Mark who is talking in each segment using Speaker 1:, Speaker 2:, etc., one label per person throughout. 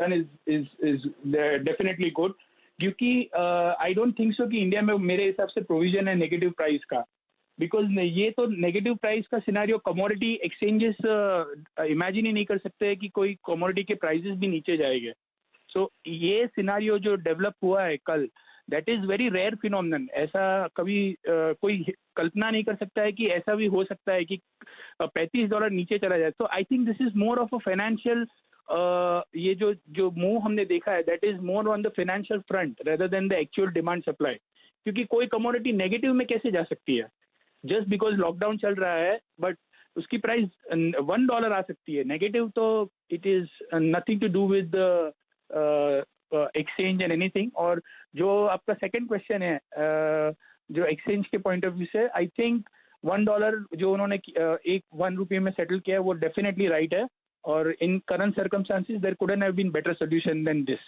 Speaker 1: done is definitely good, क्योंकि I don't think so कि India में मेरे हिसाब से प्रोविजन है नेगेटिव प्राइस का, बिकॉज ये तो नेगेटिव प्राइस का सिनारियो कमोडिटी एक्सचेंजेस इमेजिन ही नहीं कर सकते कि कोई कमोडिटी के प्राइसेस भी नीचे जाएंगे. सो ये सिनारियो जो डेवलप हुआ है कल, that is very rare phenomenon. ऐसा कभी कोई कल्पना नहीं कर सकता है कि ऐसा भी हो सकता है कि $35 नीचे चला जाए. तो I think this is more of a financial, ये जो मूव हमने देखा है, that is more on the financial front rather than the actual demand supply. क्योंकि कोई कमोडिटी नेगेटिव में कैसे जा सकती है जस्ट बिकॉज लॉकडाउन चल रहा है, बट उसकी प्राइस $1 आ सकती है नेगेटिव. तो it is nothing to do with exchange and anything. और जो आपका सेकंड क्वेश्चन है, जो एक्सचेंज के पॉइंट ऑफ व्यू से, आई थिंक $1 जो उन्होंने ₹1 में सेटल किया है वो डेफिनेटली राइट है. और in current circumstances there couldn't have been better solution than this.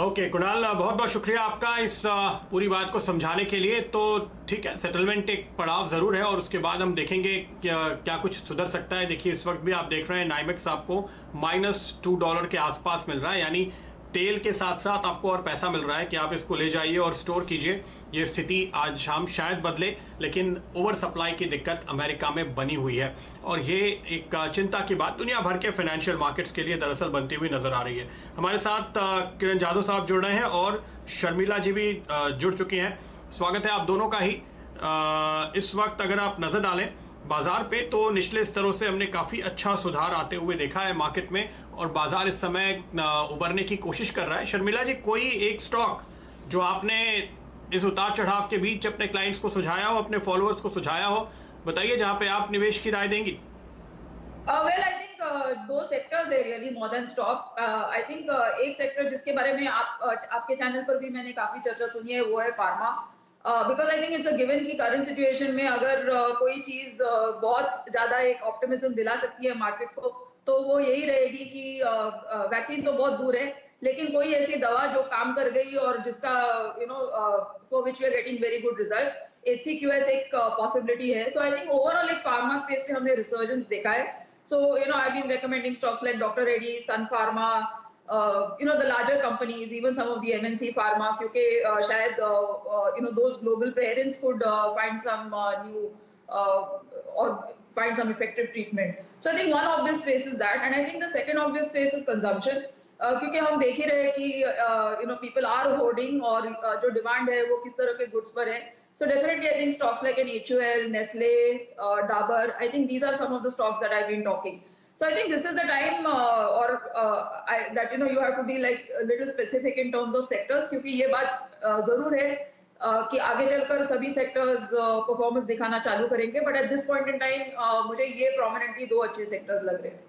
Speaker 2: Okay Kunal, बहुत बहुत शुक्रिया आपका इस पूरी बात को समझाने के लिए. तो ठीक है, सेटलमेंट एक पड़ाव ज़रूर है और उसके बाद हम देखेंगे क्या कुछ सुधर सकता है. देखिए इस वक्त भी आप देख रहे हैं नाइमेक्स आपको -$2 के आसपास मिल रहा है, यानी तेल के साथ साथ आपको और पैसा मिल रहा है कि आप इसको ले जाइए और स्टोर कीजिए. ये स्थिति आज शाम शायद बदले, लेकिन ओवर सप्लाई की दिक्कत अमेरिका में बनी हुई है और ये एक चिंता की बात दुनिया भर के फाइनेंशियल मार्केट्स के लिए दरअसल बनती हुई नजर आ रही है. हमारे साथ किरण जादव साहब जुड़ रहे हैं और शर्मिला जी भी जुड़ चुकी हैं. स्वागत है आप दोनों का ही. इस वक्त अगर आप नजर डालें बाजार पे तो निचले स्तरों से हमने काफी अच्छा सुधार आते हुए देखा है मार्केट में और बाजार इस समय उबरने की कोशिश कर रहा है. शर्मिला जी, कोई एक स्टॉक जो आपने इस उतार चढ़ाव के बीच अपने क्लाइंट्स को सुझाया हो, अपने फॉलोअर्स को सुझाया हो, बताइए जहां पे आप निवेश की राय देंगी.
Speaker 3: Well, I think दो सेक्टर्स है really more than stock. I think एक सेक्टर जिसके बारे में आपके चैनल पर भी मैंने काफी चर्चा सुनी है वो है pharma. Because I think it's a given की करंट सिचुएशन में अगर कोई चीज बहुत ज्यादा एक ऑप्टिमिज्म दिला सकती है मार्केट को तो वो यही रहेगी कि वैक्सीन तो बहुत दूर है लेकिन कोई ऐसी दवा जो काम कर गई और जिसका for which we are getting very good results. HCQS एक पॉसिबिलिटी है. तो आई थिंक ओवरऑल एक फार्मा स्पेस पे हमने रिसर्जेंस देखा है. So I have been recommending stocks like doctor Reddy's, Sun Pharma, the larger companies, even some of the MNC pharma, क्योंकि शायद those global parents could find some new or find some effective treatment. So I think one obvious space is that, and I think the second obvious space is consumption. क्योंकि हम देख ही रहे कि people are hoarding और जो demand है वो किस तरह के goods पर है. So definitely I think stocks like an HUL, Nestle, Dabur, I think these are some of the stocks that I've been talking. So I think this is the time that you have to be like a little specific in terms of sectors, क्योंकि ये बात जरूर है कि आगे चलकर सभी sectors performance दिखाना चालू करेंगे. But at this point in time मुझे ये प्रोमिनेंटली दो अच्छे सेक्टर्स लग रहे हैं.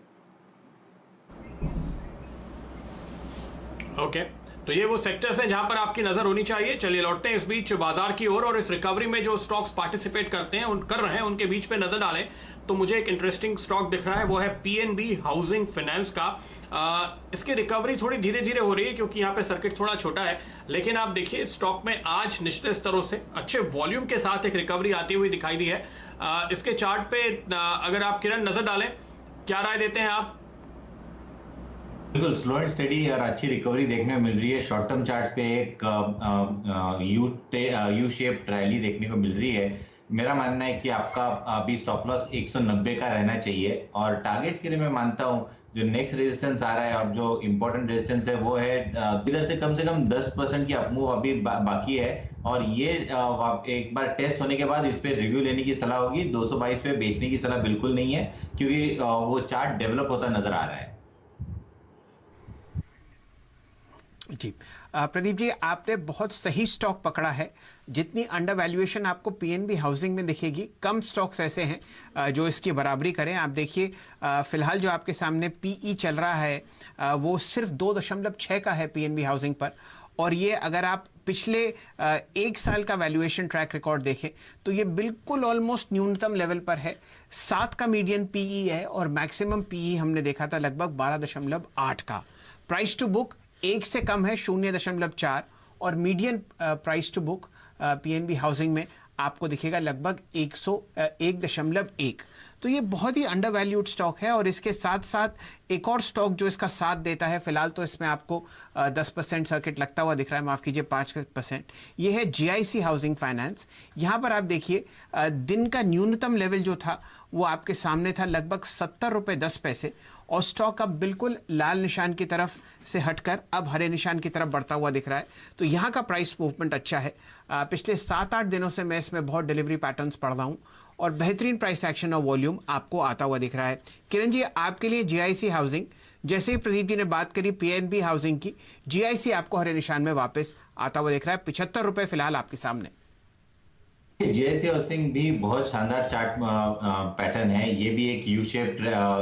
Speaker 2: ओके, तो ये वो सेक्टर्स हैं जहां पर आपकी नजर होनी चाहिए. चलिए लौटते हैं इस बीच बाजार की ओर और इस रिकवरी में जो स्टॉक्स पार्टिसिपेट करते हैं कर रहे हैं उनके बीच पे नजर डालें तो मुझे एक इंटरेस्टिंग स्टॉक दिख रहा है, वो है PNB हाउसिंग फाइनेंस का. इसकी रिकवरी थोड़ी धीरे धीरे हो रही है क्योंकि यहाँ पे सर्किट थोड़ा छोटा है, लेकिन आप देखिए स्टॉक में आज निचले स्तरों से अच्छे वॉल्यूम के साथ एक रिकवरी आती हुई दिखाई दी है. इसके चार्ट पे अगर आप किरण नजर डालें, क्या राय देते हैं आप?
Speaker 4: बिल्कुल स्लो एंड स्टेडी और अच्छी रिकवरी देखने को मिल रही है. शॉर्ट टर्म चार्ट्स पे एक यू शेप रैली देखने को मिल रही है. मेरा मानना है कि आपका अभी स्टॉप लॉस 190 का रहना चाहिए और टारगेट्स के लिए मैं मानता हूं जो नेक्स्ट रेजिस्टेंस आ रहा है और जो इंपॉर्टेंट रेजिस्टेंस है वो है इधर से कम 10% की अपमूव अभी बाकी है और ये एक बार टेस्ट होने के बाद इस पे रिव्यू लेने की सलाह होगी. 222 पे बेचने की सलाह बिल्कुल नहीं है क्योंकि वो चार्ट डेवलप होता नजर आ रहा है.
Speaker 5: जी प्रदीप जी, आपने बहुत सही स्टॉक पकड़ा है. जितनी अंडर वैल्यूएशन आपको PNB हाउसिंग में दिखेगी, कम स्टॉक्स ऐसे हैं जो इसकी बराबरी करें. आप देखिए फिलहाल जो आपके सामने PE चल रहा है वो सिर्फ 2.6 का है PNB हाउसिंग पर. और ये अगर आप पिछले एक साल का वैल्यूएशन ट्रैक रिकॉर्ड देखें तो ये बिल्कुल ऑलमोस्ट न्यूनतम लेवल पर है. 7 का मीडियन PE है और मैक्सिमम PE हमने देखा था लगभग 12.8 का. प्राइस टू बुक 1 से कम है 0.4 और median price to book PNB housing में आपको दिखेगा लगभग 101. तो ये बहुत ही अंडर वैल्यूड स्टॉक है। और इसके साथ साथ एक और स्टॉक जो इसका साथ देता है, फिलहाल तो इसमें आपको 10% सर्किट लगता हुआ दिख रहा है, माफ़ कीजिए 5%, ये है GIC हाउसिंग फाइनेंस। यहाँ पर आप देखिए दिन का न्यूनतम लेवल जो था वो आपके सामने था लगभग 70 रुपये 10 पैसे, और स्टॉक अब बिल्कुल लाल निशान की तरफ से हटकर अब हरे निशान की तरफ बढ़ता हुआ दिख रहा है। तो यहाँ का प्राइस मूवमेंट अच्छा है। पिछले 7-8 दिनों से मैं इसमें बहुत डिलीवरी पैटर्न्स पढ़ रहा हूँ और बेहतरीन प्राइस एक्शन और वॉल्यूम आपको आता हुआ दिख रहा है। किरण जी, आपके लिए GIC हाउसिंग, जैसे ही प्रदीप जी ने बात करी PNB हाउसिंग की, GIC आपको हरे निशान में वापस आता हुआ दिख रहा है। 75 रुपये फिलहाल आपके सामने।
Speaker 4: GIC हाउसिंग भी बहुत शानदार चार्ट पैटर्न है, ये भी एक यू शेप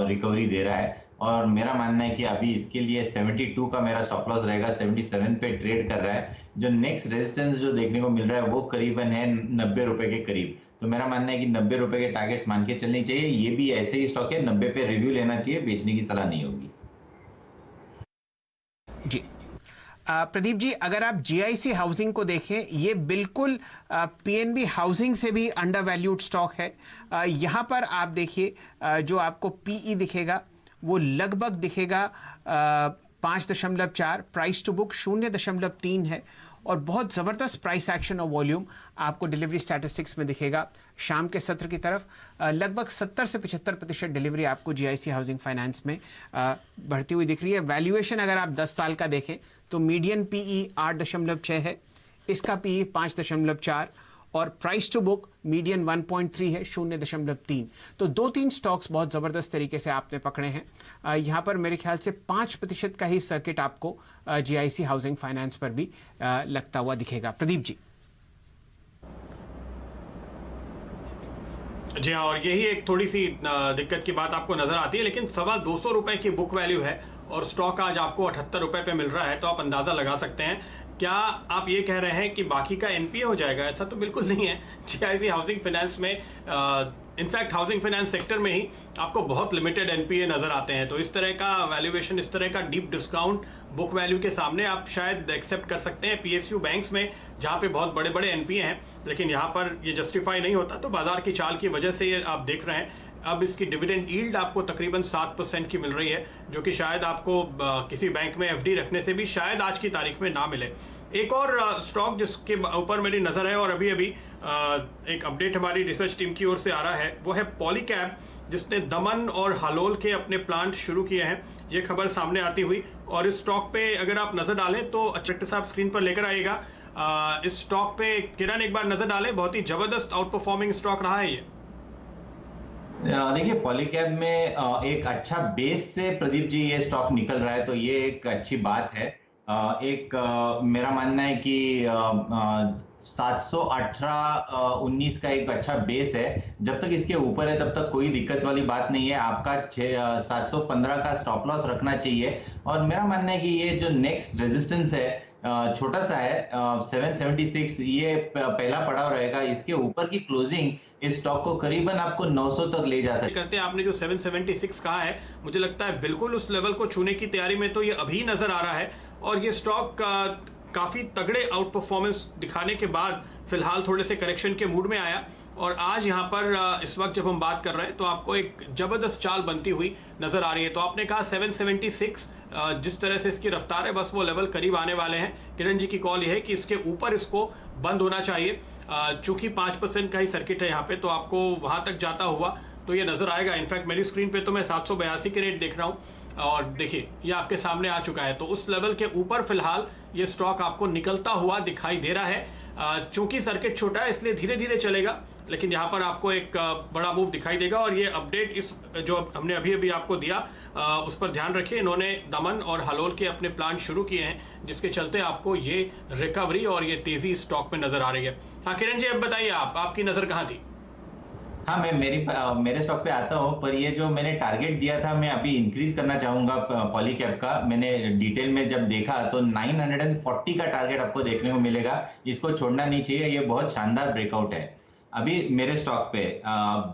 Speaker 4: रिकवरी दे रहा है और मेरा मानना है कि अभी इसके लिए 72 का मेरा स्टॉप लॉस रहेगा। 77 पे ट्रेड कर रहा है। जो नेक्स्ट रेजिस्टेंस जो देखने को मिल रहा है वो करीबन है 90 रुपए के करीब। तो मेरा मानना है कि 90 रुपए के टारगेट्स मान के चलनी चाहिए। ये भी ऐसे ही स्टॉक है, 90 पे रिव्यू लेना चाहिए, बेचने की सलाह नहीं होगी।
Speaker 5: जी प्रदीप जी, अगर आप GIC हाउसिंग को देखें, ये बिल्कुल PNB हाउसिंग से भी अंडर वैल्यूड स्टॉक है। यहाँ पर आप देखिए जो आपको PE दिखेगा वो लगभग दिखेगा 5.4, प्राइस टू बुक 0.3 है और बहुत ज़बरदस्त प्राइस एक्शन और वॉल्यूम आपको डिलीवरी स्टैटिस्टिक्स में दिखेगा। शाम के सत्र की तरफ लगभग 70 से 75% डिलीवरी आपको GIC हाउसिंग फाइनेंस में बढ़ती हुई दिख रही है। वैल्यूएशन अगर आप 10 साल का देखें तो मीडियन PE 8.6 है, इसका PE 5.4 और प्राइस टू बुक मीडियन 1.3 है, 0.3। तो 2-3 स्टॉक्स बहुत ज़बरदस्त तरीके से आपने पकड़े हैं। यहाँ पर मेरे ख्याल से 5% का ही सर्किट आपको GIC हाउसिंग फाइनेंस पर भी लगता हुआ दिखेगा। प्रदीप जी।
Speaker 2: जी हाँ, और यही एक थोड़ी सी दिक्कत की बात आपको नजर आती है, लेकिन 225 रुपए की बुक वैल्यू है और स्टॉक आज आपको 78 रुपए पे मिल रहा है, तो आप अंदाजा लगा सकते हैं। क्या आप ये कह रहे हैं कि बाकी का NPA हो जाएगा? ऐसा तो बिल्कुल नहीं है। GIC हाउसिंग फाइनेंस में इनफैक्ट हाउसिंग फाइनेंस सेक्टर में ही आपको बहुत लिमिटेड NPA नजर आते हैं। तो इस तरह का वैल्यूएशन, इस तरह का डीप डिस्काउंट बुक वैल्यू के सामने आप शायद एक्सेप्ट कर सकते हैं PSU बैंक्स में, जहां पे बहुत बड़े बड़े NPA हैं, लेकिन यहाँ पर ये जस्टिफाई नहीं होता। तो बाजार की चाल की वजह से ये आप देख रहे हैं। अब इसकी डिविडेंड यील्ड आपको तकरीबन 7% की मिल रही है, जो कि शायद आपको किसी बैंक में FD रखने से भी शायद आज की तारीख में ना मिले। एक और स्टॉक जिसके ऊपर मेरी नज़र है और अभी अभी एक अपडेट हमारी रिसर्च टीम की ओर से आ रहा है, वो है पॉलीकैब, जिसने दमन और हालोल के अपने प्लांट शुरू किए हैं। ये खबर सामने आती हुई, और इस स्टॉक पे अगर आप नज़र डालें तो अच्छा साहब स्क्रीन पर लेकर आएगा। इस स्टॉक पे किरण एक बार नज़र डालें, बहुत ही ज़बरदस्त आउट परफॉर्मिंग स्टॉक रहा है ये।
Speaker 4: देखिए पॉलीकैब में एक अच्छा बेस से प्रदीप जी ये स्टॉक निकल रहा है, तो ये एक अच्छी बात है। मेरा मानना है कि 718-19 का एक अच्छा बेस है। जब तक इसके ऊपर है तब तक कोई दिक्कत वाली बात नहीं है। आपका 715 का स्टॉप लॉस रखना चाहिए। और मेरा मानना है कि ये जो नेक्स्ट रेजिस्टेंस है छोटा सा है, 776, ये पहला पड़ाव रहेगा। इसके ऊपर की क्लोजिंग इस स्टॉक को करीबन आपको 900 तक ले जा सकते
Speaker 2: करते हैं। आपने जो 776 कहा है, मुझे लगता है बिल्कुल उस लेवल को छूने की तैयारी में तो ये अभी नजर आ रहा है। और ये स्टॉक काफी तगड़े आउट परफॉर्मेंस दिखाने के बाद फिलहाल थोड़े से करेक्शन के मूड में आया, और आज यहाँ पर इस वक्त जब हम बात कर रहे हैं तो आपको एक जबरदस्त चाल बनती हुई नजर आ रही है। तो आपने कहा 776, जिस तरह से इसकी रफ्तार है, बस वो लेवल करीब आने वाले हैं। किरण जी की कॉल ये है कि इसके ऊपर इसको बंद होना चाहिए। चूंकि 5% का ही सर्किट है यहाँ पे, तो आपको वहां तक जाता हुआ तो ये नजर आएगा। इनफैक्ट मेरी स्क्रीन पे तो मैं 782 के रेट देख रहा हूँ, और देखिए ये आपके सामने आ चुका है। तो उस लेवल के ऊपर फिलहाल ये स्टॉक आपको निकलता हुआ दिखाई दे रहा है। चूंकि सर्किट छोटा है इसलिए धीरे धीरे चलेगा, लेकिन यहाँ पर आपको एक बड़ा मूव दिखाई देगा। और ये अपडेट इस जो हमने अभी अभी आपको दिया उस पर ध्यान रखिए। इन्होंने दमन और हलोल के अपने प्लांट शुरू किए हैं, जिसके चलते आपको ये रिकवरी और ये तेजी स्टॉक में नजर आ रही है। हाँ किरण जी, अब बताइए आपकी नजर कहाँ थी?
Speaker 4: हाँ, मैं मेरे स्टॉक पे आता हूँ, पर ये जो मैंने टारगेट दिया था मैं अभी इंक्रीज करना चाहूंगा पॉलीकैब का। मैंने डिटेल में जब देखा तो 940 का टारगेट आपको देखने को मिलेगा। इसको छोड़ना नहीं चाहिए, ये बहुत शानदार ब्रेकआउट है। अभी मेरे स्टॉक पे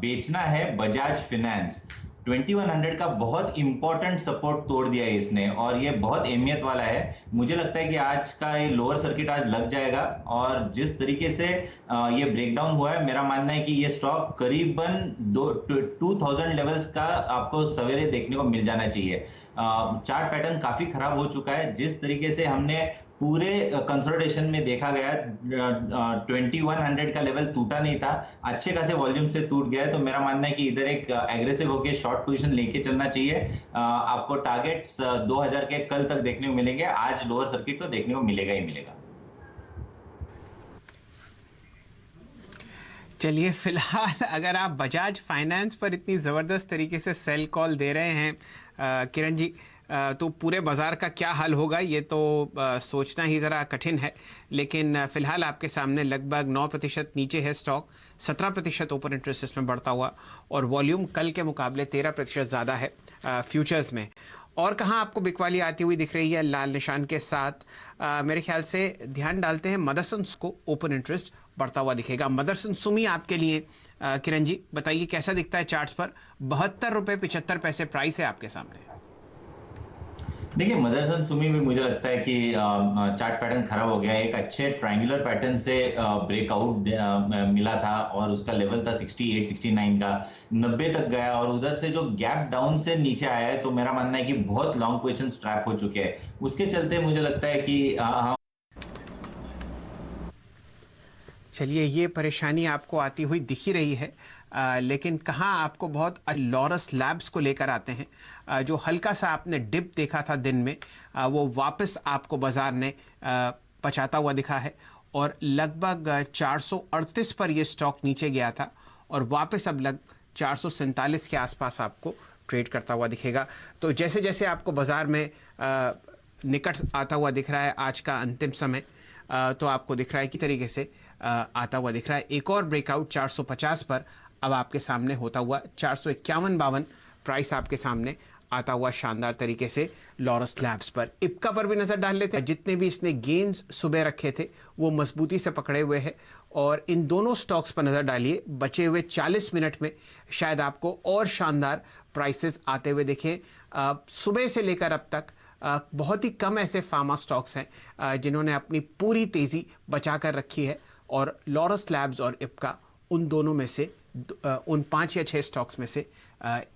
Speaker 4: बेचना है बजाज फाइनेंस, 2100 का बहुत इंपॉर्टेंट सपोर्ट तोड़ दिया है इसने, और ये बहुत अहमियत वाला है। मुझे लगता है कि आज का ये लोअर सर्किट आज लग जाएगा, और जिस तरीके से ये ब्रेकडाउन हुआ है, मेरा मानना है कि ये स्टॉक करीबन 2000 लेवल्स का आपको सवेरे देखने को मिल जाना चाहिए। चार्ट पैटर्न काफी खराब हो चुका है। जिस तरीके से हमने पूरे कंसोलिडेशन में देखा गया 2100 का लेवल टूटा नहीं था, अच्छे खासे वॉल्यूम से टूट गया है। तो मेरा मानना है कि इधर एक एग्रेसिव होकर शॉर्ट पोजीशन लेके चलना चाहिए। आपको टारगेट्स 2000 के कल तक देखने को मिलेंगे, आज लोअर सर्किट तो देखने को मिलेगा ही मिलेगा।
Speaker 5: चलिए, फिलहाल अगर आप बजाज फाइनेंस पर इतनी ज़बरदस्त तरीके से सेल कॉल दे रहे हैं किरण जी, तो पूरे बाज़ार का क्या हाल होगा ये तो सोचना ही ज़रा कठिन है। लेकिन फ़िलहाल आपके सामने लगभग 9% नीचे है स्टॉक, 17% ओपन इंटरेस्ट इसमें बढ़ता हुआ, और वॉल्यूम कल के मुकाबले 13% ज़्यादा है फ्यूचर्स में। और कहाँ आपको बिकवाली आती हुई दिख रही है लाल निशान के साथ? मेरे ख्याल से ध्यान डालते हैं मदरसन को ओपन इंटरेस्ट बढ़ता हुआ दिखेगा। मदरसन सुमी आपके लिए किरण जी बताइए कैसा दिखता है चार्ट्स पर? 72 रुपये 75 पैसे प्राइस है आपके सामने।
Speaker 4: देखिए, मदरसन सुमी में मुझे लगता है कि चार्ट पैटर्न खराब हो गया। एक अच्छे ट्रायंगुलर पैटर्न से ब्रेकआउट मिला था, और उसका लेवल था 68 69 का, 90 तक गया, और उधर से जो गैप डाउन से नीचे आया है, तो मेरा मानना है कि बहुत लॉन्ग पोजीशन ट्रैप हो चुके हैं। उसके चलते मुझे लगता है कि
Speaker 5: चलिए, ये परेशानी आपको आती हुई दिख ही रही है, लेकिन कहाँ आपको बहुत लॉरस लैब्स को लेकर आते हैं। जो हल्का सा आपने डिप देखा था दिन में, वो वापस आपको बाज़ार ने पचाता हुआ दिखा है, और लगभग 438 पर ये स्टॉक नीचे गया था, और वापस अब लग 447 के आसपास आपको ट्रेड करता हुआ दिखेगा। तो जैसे जैसे आपको बाज़ार में निकट आता हुआ दिख रहा है आज का अंतिम समय, तो आपको दिख रहा है कि तरीके से आता हुआ दिख रहा है। एक और ब्रेकआउट 450 पर अब आपके सामने होता हुआ, 451-52 प्राइस आपके सामने आता हुआ शानदार तरीके से लॉरस लैब्स पर। इप्का पर भी नज़र डाल लेते हैं। जितने भी इसने गेन्स सुबह रखे थे वो मजबूती से पकड़े हुए हैं, और इन दोनों स्टॉक्स पर नज़र डालिए। बचे हुए 40 मिनट में शायद आपको और शानदार प्राइसेस आते हुए देखें। सुबह से लेकर अब तक बहुत ही कम ऐसे फार्मा स्टॉक्स हैं जिन्होंने अपनी पूरी तेज़ी बचा कर रखी है, और लॉरस लैब्स और इप्का उन दोनों में से उन 5 या 6 स्टॉक्स में से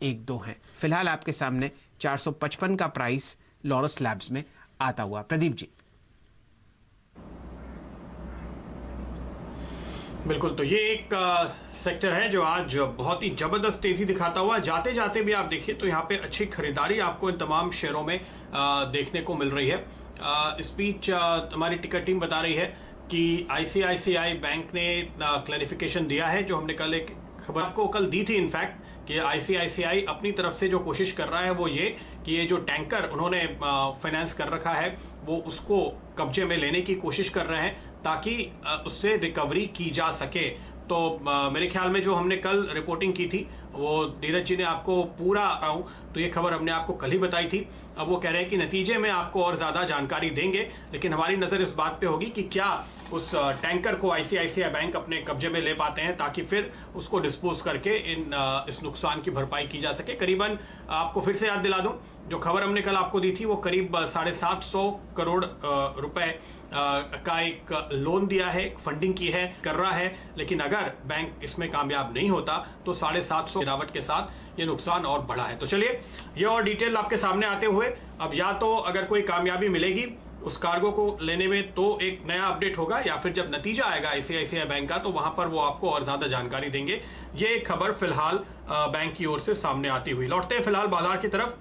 Speaker 5: 1-2 हैं। फिलहाल आपके सामने 455 का प्राइस लॉरस लैब्स में आता हुआ। प्रदीप जी।
Speaker 2: बिल्कुल, तो ये एक सेक्टर है जो आज बहुत ही जबरदस्त तेजी दिखाता हुआ, जाते जाते भी आप देखिए तो यहाँ पे अच्छी खरीदारी आपको इन तमाम शेयरों में देखने को मिल रही है। इस बीच हमारी टिकट टीम बता रही है कि ICICI बैंक ने क्लैरिफिकेशन दिया है, जो हमने कल एक खबर आपको कल दी थी इनफैक्ट, कि ICICI अपनी तरफ से जो कोशिश कर रहा है वो ये कि ये जो टैंकर उन्होंने फाइनेंस कर रखा है वो उसको कब्जे में लेने की कोशिश कर रहे हैं ताकि उससे रिकवरी की जा सके। तो मेरे ख्याल में जो हमने कल रिपोर्टिंग की थी वो धीरज जी ने आपको पूरा तो ये खबर हमने आपको कल ही बताई थी। अब वो कह रहे हैं कि नतीजे में आपको और ज़्यादा जानकारी देंगे, लेकिन हमारी नज़र इस बात पे होगी कि क्या उस टैंकर को ICICI बैंक अपने कब्जे में ले पाते हैं ताकि फिर उसको डिस्पोज करके इस नुकसान की भरपाई की जा सके। करीबन आपको फिर से याद दिला दूं, जो खबर हमने कल आपको दी थी वो करीब 750 करोड़ रुपए का एक लोन दिया है, फंडिंग की है, कर रहा है, लेकिन अगर बैंक इसमें कामयाब नहीं होता तो 750 गिरावट के साथ ये नुकसान और बढ़ा है। तो चलिए, ये और डिटेल आपके सामने आते हुए अब या तो अगर कोई कामयाबी मिलेगी उस कार्गो को लेने में तो एक नया अपडेट होगा, या फिर जब नतीजा आएगा ICICI बैंक का तो वहां पर वो आपको और ज्यादा जानकारी देंगे। ये एक खबर फिलहाल बैंक की ओर से सामने आती हुई। लौटते हैं फिलहाल बाजार की तरफ,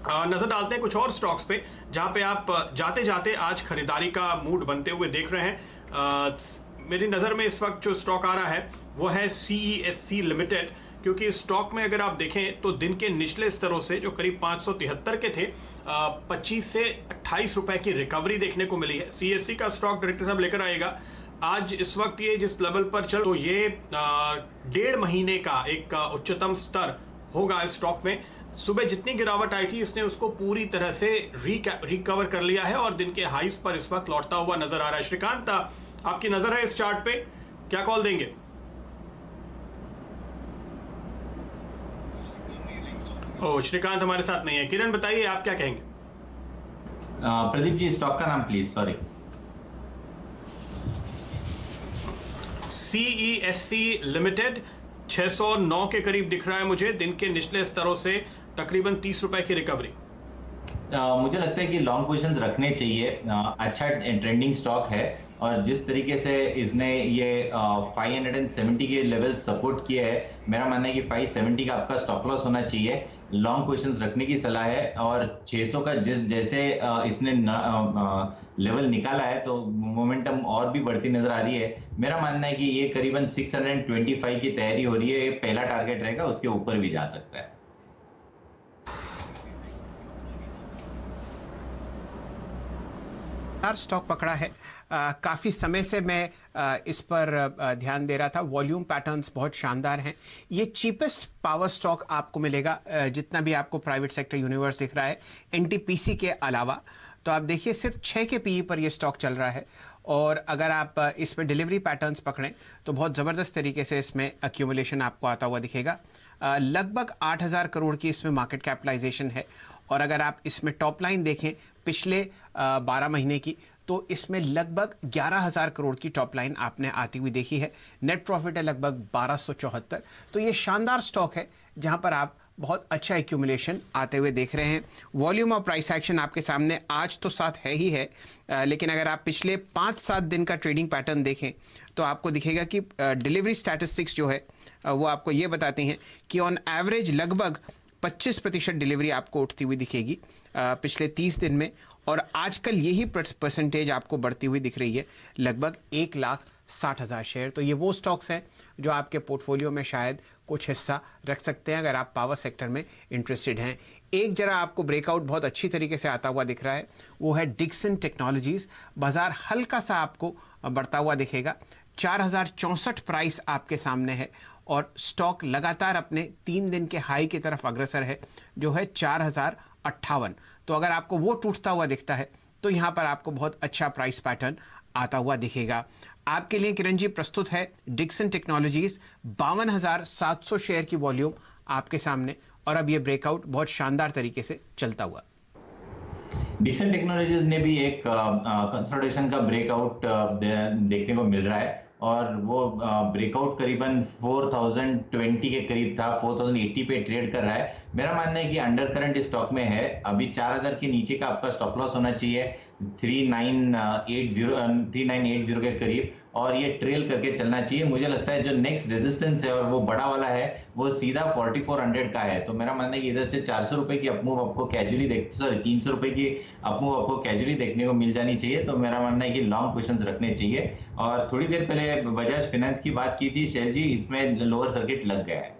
Speaker 2: नजर डालते हैं कुछ और स्टॉक्स पे जहां पे आप जाते जाते आज खरीदारी का मूड बनते हुए देख रहे हैं। मेरी नजर में इस वक्त जो स्टॉक आ रहा है वो है CESC लिमिटेड, क्योंकि इस स्टॉक में अगर आप देखें तो दिन के निचले स्तरों से जो करीब 573 के थे 25 से 28 रुपए की रिकवरी देखने को मिली है। CESC का स्टॉक डायरेक्टर साहब लेकर आएगा। आज इस वक्त ये जिस लेवल पर चल, तो ये 1.5 महीने का एक उच्चतम स्तर होगा इस स्टॉक में। सुबह जितनी गिरावट आई थी इसने उसको पूरी तरह से रिकवर कर लिया है और दिन के हाईस पर इस वक्त लौटता हुआ नजर आ रहा है। श्रीकांत, आपकी नजर है इस चार्ट पे, क्या कॉल देंगे? ओ, श्रीकांत हमारे साथ नहीं है। किरण बताइए, आप क्या कहेंगे?
Speaker 4: प्रदीप जी, स्टॉक का नाम प्लीज। सॉरी।
Speaker 2: CESC लिमिटेड 609 के करीब दिख रहा है मुझे। दिन के निचले स्तरों से तकरीबन 30 रुपए की रिकवरी।
Speaker 4: मुझे लगता है कि लॉन्ग पोजीशंस रखने चाहिए। अच्छा ट्रेंडिंग स्टॉक है और जिस तरीके से इसने ये 570 के लेवल सपोर्ट किया है, मेरा मानना है कि 570 का आपका स्टॉप लॉस होना चाहिए। लॉन्ग पोजीशंस रखने की सलाह है और 600 का जैसे इसने लेवल निकाला है तो मोमेंटम और भी बढ़ती नजर आ रही है। मेरा मानना है कि ये करीबन 625 की तैयारी हो रही है। ये पहला टारगेट रहेगा, उसके ऊपर भी जा सकता है।
Speaker 5: स्टॉक पकड़ा है। काफ़ी समय से मैं इस पर ध्यान दे रहा था। वॉल्यूम पैटर्न्स बहुत शानदार हैं। ये चीपेस्ट पावर स्टॉक आपको मिलेगा जितना भी आपको प्राइवेट सेक्टर यूनिवर्स दिख रहा है एनटीपीसी के अलावा। तो आप देखिए सिर्फ 6 के पीई पर ये स्टॉक चल रहा है और अगर आप इसमें डिलीवरी पैटर्न्स पकड़ें तो बहुत ज़बरदस्त तरीके से इसमें एक्यूमुलेशन आपको आता हुआ दिखेगा। लगभग 8,000 करोड़ की इसमें मार्केट कैपिटलाइजेशन है और अगर आप इसमें टॉप लाइन देखें पिछले 12 महीने की तो इसमें लगभग 11,000 करोड़ की टॉप लाइन आपने आती हुई देखी है। नेट प्रॉफिट है लगभग 1274। तो ये शानदार स्टॉक है जहां पर आप बहुत अच्छा एक्यूमुलेशन आते हुए देख रहे हैं। वॉल्यूम और प्राइस एक्शन आपके सामने आज तो साथ है ही है, लेकिन अगर आप पिछले 5-7 दिन का ट्रेडिंग पैटर्न देखें तो आपको दिखेगा कि डिलीवरी स्टैटिस्टिक्स जो है वो आपको ये बताती हैं कि ऑन एवरेज लगभग 25% डिलीवरी आपको उठती हुई दिखेगी पिछले 30 दिन में और आजकल यही परसेंटेज आपको बढ़ती हुई दिख रही है लगभग 1,60,000 शेयर। तो ये वो स्टॉक्स हैं जो आपके पोर्टफोलियो में शायद कुछ हिस्सा रख सकते हैं अगर आप पावर सेक्टर में इंटरेस्टेड हैं। एक जरा आपको ब्रेकआउट बहुत अच्छी तरीके से आता हुआ दिख रहा है, वो है डिक्सन टेक्नोलॉजीज। बाजार हल्का सा आपको बढ़ता हुआ दिखेगा। 4,064 प्राइस आपके सामने है और स्टॉक लगातार अपने 3 दिन के हाई की तरफ अग्रसर है जो है 4,058। तो अगर आपको वो टूटता हुआ दिखता है तो यहाँ पर आपको बहुत अच्छा प्राइस पैटर्न आता हुआ दिखेगा। आपके लिए किरण जी प्रस्तुत है डिक्सन टेक्नोलॉजीज। 52,700 शेयर की वॉल्यूम आपके सामने और अब ये ब्रेकआउट बहुत शानदार तरीके से चलता हुआ।
Speaker 4: डिक्सन टेक्नोलॉजीज ने भी एक कंसोलिडेशन का ब्रेकआउट देखने को मिल रहा है और वो ब्रेकआउट करीबन 4,020 के करीब था, 4,080 पे ट्रेड कर रहा है। मेरा मानना है कि अंडर करंट स्टॉक में है। अभी 4,000 के नीचे का आपका स्टॉप लॉस होना चाहिए 3980 के करीब और ये ट्रेल करके चलना चाहिए। मुझे लगता है जो नेक्स्ट रेजिस्टेंस है और वो बड़ा वाला है वो सीधा 4400 का है। तो मेरा मानना है कि इधर से 400 रुपए की अपमूव आपको कैजुअली 300 रुपए की अपमूव आपको कैजुअली देखने को मिल जानी चाहिए। तो मेरा मानना है कि लॉन्ग पोजीशंस रखने चाहिए। और थोड़ी देर पहले बजाज फाइनेंस की बात की थी शैल जी, इसमें लोअर सर्किट लग गया है।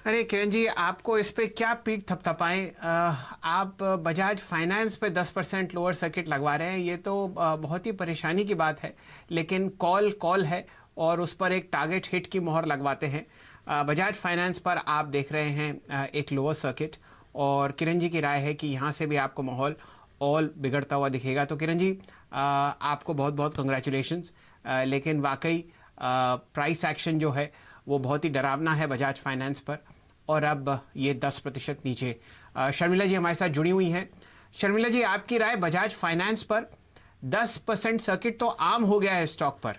Speaker 5: अरे किरण जी, आपको इस पे क्या पीठ थपथपाएं। आप बजाज फाइनेंस पे 10% लोअर सर्किट लगवा रहे हैं, ये तो बहुत ही परेशानी की बात है। लेकिन कॉल है और उस पर एक टारगेट हिट की मोहर लगवाते हैं। बजाज फाइनेंस पर आप देख रहे हैं एक लोअर सर्किट और किरण जी की राय है कि यहाँ से भी आपको माहौल और बिगड़ता हुआ दिखेगा। तो किरण जी आपको बहुत बहुत कंग्रेचुलेशंस। लेकिन वाकई प्राइस एक्शन जो है वो बहुत ही डरावना है बजाज फाइनेंस पर और अब ये 10% नीचे। शर्मिला जी हमारे साथ जुड़ी हुई हैं। शर्मिला जी, आपकी राय बजाज फाइनेंस पर 10% सर्किट तो आम हो गया है स्टॉक पर।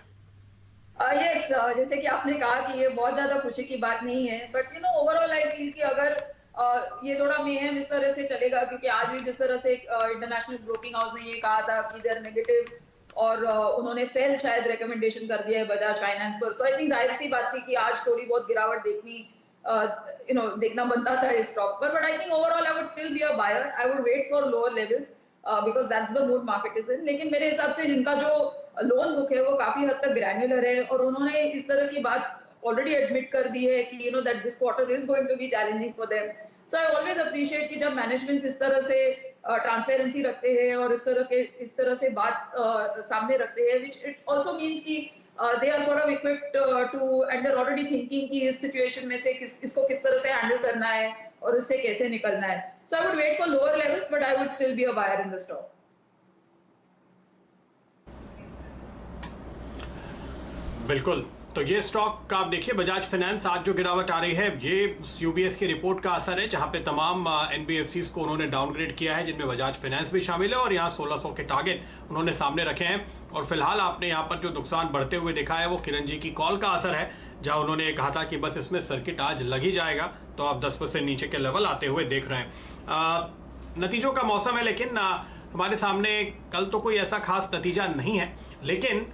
Speaker 3: यस, जैसे कि आपने कहा कि ये बहुत ज्यादा खुशी की बात नहीं है, बट ओवरऑल आई फील कि अगर ये थोड़ा मेहम इस तरह से चलेगा, क्योंकि आज भी जिस तरह से इंटरनेशनल ब्रोकिंग हाउस ने ये कहा था कि दे आर नेगेटिव और उन्होंने सेल शायद रिकमेंडेशन कर दिया है बजाज फाइनेंस पर, तो आई थिंक जाहिर सी बात थी कि आज थोड़ी बहुत गिरावट देखना बनता था इस स्टॉक पर। But I think overall I would still be a buyer. I would wait for lower levels because that's the mood market is in. लेकिन मेरे हिसाब से जिनका जो लोन बुक है वो काफी हद तक ग्रैन्युलर है और उन्होंने इस तरह की बात ऑलरेडी एडमिट कर दी है कि that this quarter is going to be challenging for them. So I always appreciate कि जब मैनेजमेंट इस तरह से ट्रांसपेरेंसी रखते हैं और इस तरह से बात सामने रखते हैं, व्हिच इट आल्सो मींस कि they are sort of equipped to and they're already thinking कि इस सिचुएशन में से इसको किस तरह से हैंडल करना है और इससे कैसे निकलना है। So I would wait for lower levels, but I would still be a buyer in the stock.
Speaker 2: बिल्कुल, तो ये स्टॉक का आप देखिए बजाज फाइनेंस आज जो गिरावट आ रही है ये यूबीएस की रिपोर्ट का असर है, जहां पे तमाम एनबीएफसीज को उन्होंने डाउनग्रेड किया है, जिनमें बजाज फाइनेंस भी शामिल है और यहां 1600 के टारगेट उन्होंने सामने रखे हैं। और फिलहाल आपने यहां पर जो नुकसान बढ़ते हुए देखा है वो किरण जी की कॉल का असर है, जहां उन्होंने कहा था कि बस इसमें सर्किट आज लग ही जाएगा, तो आप 10% नीचे के लेवल आते हुए देख रहे हैं। नतीजों का मौसम है, लेकिन हमारे सामने कल तो कोई ऐसा खास नतीजा नहीं है, लेकिन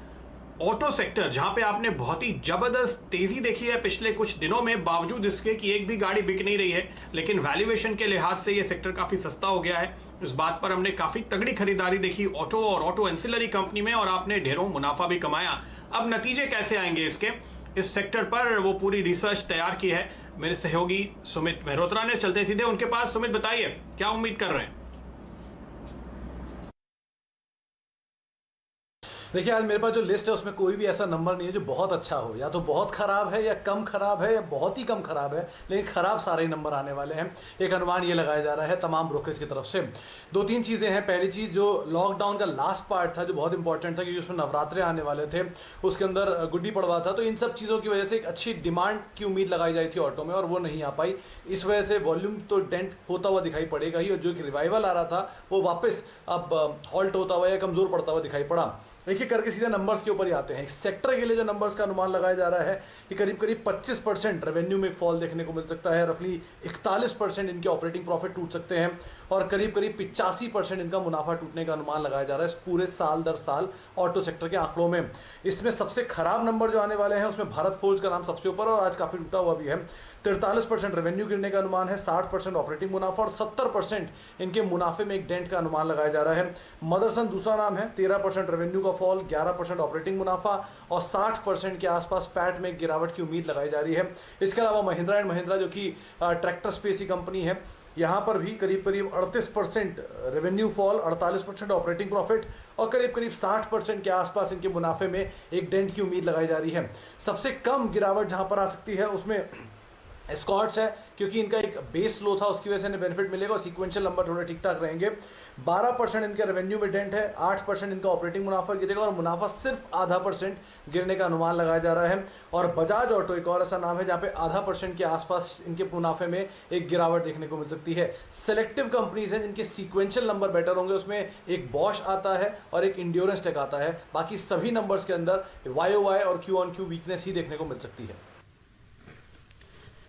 Speaker 2: ऑटो सेक्टर जहां पे आपने बहुत ही जबरदस्त तेजी देखी है पिछले कुछ दिनों में, बावजूद इसके कि एक भी गाड़ी बिक नहीं रही है, लेकिन वैल्यूएशन के लिहाज से ये सेक्टर काफी सस्ता हो गया है। इस बात पर हमने काफी तगड़ी खरीदारी देखी ऑटो और ऑटो एंसिलरी कंपनी में, और आपने ढेरों मुनाफा भी कमाया। अब नतीजे कैसे आएंगे इसके, इस सेक्टर पर वो पूरी रिसर्च तैयार की है मेरे सहयोगी सुमित मेहरोत्रा ने। चलते सीधे उनके पास। सुमित, बताइए क्या उम्मीद कर रहे हैं?
Speaker 6: देखिए, आज मेरे पास जो लिस्ट है उसमें कोई भी ऐसा नंबर नहीं है जो बहुत अच्छा हो, या तो बहुत खराब है या कम खराब है या बहुत ही कम खराब है, लेकिन खराब सारे ही नंबर आने वाले हैं। एक अनुमान ये लगाया जा रहा है तमाम ब्रोकरेज की तरफ से। दो तीन चीज़ें हैं। पहली चीज़, जो लॉकडाउन का लास्ट पार्ट था जो बहुत इंपॉर्टेंट था, क्योंकि उसमें नवरात्रे आने वाले थे, उसके अंदर गुड्डी पड़वा था, तो इन सब चीज़ों की वजह से एक अच्छी डिमांड की उम्मीद लगाई जाई थी ऑटो में, और वो नहीं आ पाई। इस वजह से वॉल्यूम तो डेंट होता हुआ दिखाई पड़ेगा ही, और जो एक रिवाइवल आ रहा था वो वापस अब हॉल्ट होता हुआ या कमज़ोर पड़ता हुआ दिखाई पड़ा। देखिए, करके सीधे नंबर्स के ऊपर ही आते हैं। सेक्टर के लिए जो नंबर्स का अनुमान लगाया जा रहा है कि करीब करीब 25% रेवेन्यू में फॉल देखने को मिल सकता है, रफली 41% इनके ऑपरेटिंग प्रॉफिट टूट सकते हैं, और करीब करीब 85% इनका मुनाफा टूटने का अनुमान लगाया जा रहा है इस पूरे साल दर साल ऑटो सेक्टर के आंकड़ों में। इसमें सबसे खराब नंबर जो आने वाले हैं उसमें भारत फोर्ज का नाम सबसे ऊपर, और आज काफ़ी टूटा हुआ भी है। 43% रेवेन्यू गिरने का अनुमान है, 60% ऑपरेटिंग मुनाफा, और 70% इनके मुनाफे में एक डेंट का अनुमान लगाया जा रहा है। मदरसन दूसरा नाम है, 13% रेवेन्यू का फॉल, 11% ऑपरेटिंग मुनाफा, और 60% के आसपास पैट में गिरावट की उम्मीद लगाई जा रही है। इसके अलावा महिंद्रा एंड महिंद्रा, जो कि ट्रैक्टर स्पेस की कंपनी है, यहाँ पर भी करीब करीब 38% रेवेन्यू फॉल, 48% ऑपरेटिंग प्रॉफिट, और करीब करीब 60% के आसपास इनके मुनाफे में एक डेंट की उम्मीद लगाई जा रही है। सबसे कम गिरावट जहाँ पर आ सकती है उसमें एस्कॉर्ट्स है, क्योंकि इनका एक बेस लो था, उसकी वजह से इन्हें बेनिफिट मिलेगा और सीक्वेंशियल नंबर थोड़े ठीक ठाक रहेंगे। 12% इनके रेवेन्यू में डेंट है, 8% इनका ऑपरेटिंग मुनाफा गिरेगा, और मुनाफा सिर्फ 0.5% गिरने का अनुमान लगाया जा रहा है। और बजाज ऑटो एक और ऐसा नाम है जहाँ पे 0.5% के आसपास इनके मुनाफे में एक गिरावट देखने को मिल सकती है। सेलेक्टिव कंपनीज हैं जिनके सीक्वेंशियल नंबर बेटर होंगे, उसमें एक बॉश आता है और एक इंड्योरेंस टेक आता है। बाकी सभी नंबर्स के अंदर YOY और Q-on-Q वीकनेस ही देखने को मिल सकती है।